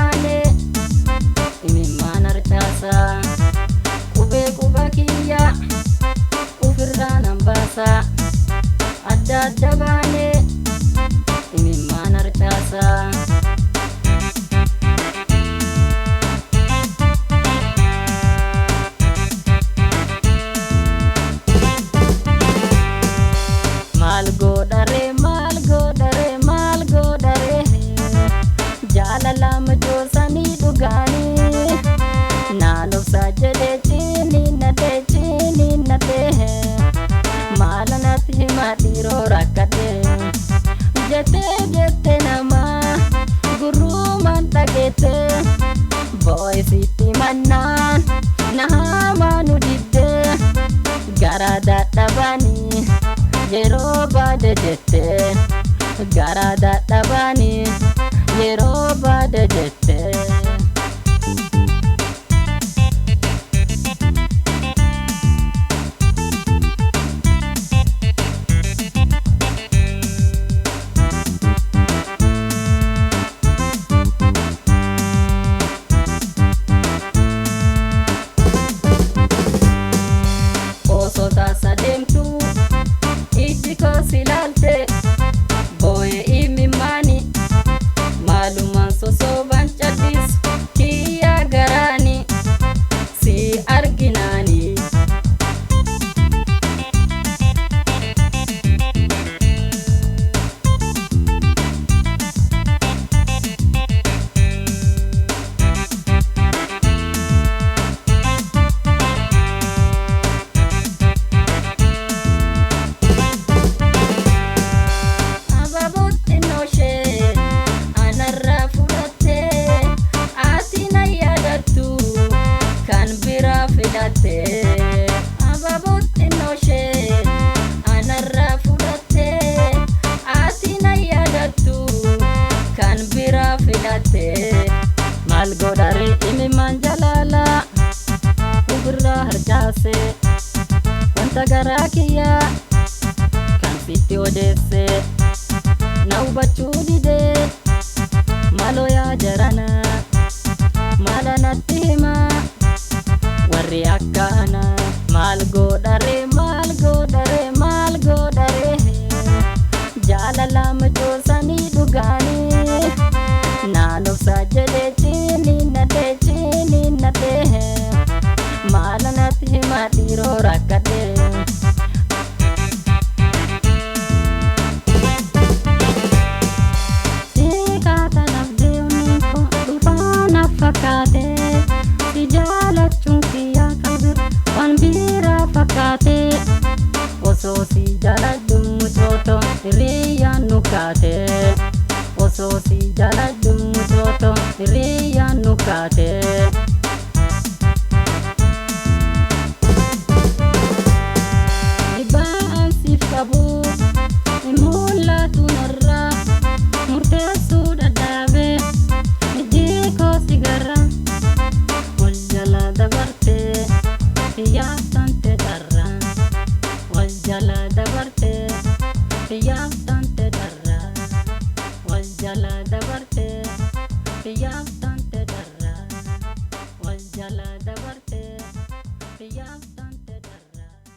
baane imimaan harcaasa quba kiyya ufirraa nan baasa adda baane imimaan harcaasa. Maal godhare Jalala majoosanii dhugaanii naan obsaa jedhee ciniinnatee maala natti himaa dhiiroo rakkadhee jettee namaa gurruumaan dhageettee boo'isitti mannaan nahamaa nu diddee garaa dadhabanii yeroo baada jettee garaa dadhabanii yeroo baada jettee. Osoo taasa deemtuu ijji koos ilaalte boo'ee imiimaanii maalumaan sosobaan callisu kiyyaa garaanii si arginaanii. Ababoot inoshee anarraa fudhattee ati na yaadattu kan biraa filattee. Maal godhare imiimaan Jalala ufirraa harcaase wanta garaa kiyyaa kan sitti odeesse na hubachuu didee maaloo yaa jarana maala natti himaa warri akkana. Maal godhare Jalala majoosanii dhugaanii naan obsaa jedhee ciniinnatee maala natti himaa dhiiroo rakkadhee. Siikaata nafdee onneen koo dhufaa naaf fakkaatee si jaalachuun kiyyaa kabir waan biraa fakkaatee osoo si jaladhu mucootoo hiriyyaan nu kaatee osoo si jaladhu mucootoo hiriyyaan nu kaatee. Dhibbaan siif qabu hin mul'atu narraa murteessuu dadhabee ijji koo si garra wal jala dabartee yaabtante dharra wal jala dabartee yaabtante dharra wal jala dabartee yaabtante dharra wal jala dabartee yaabtante.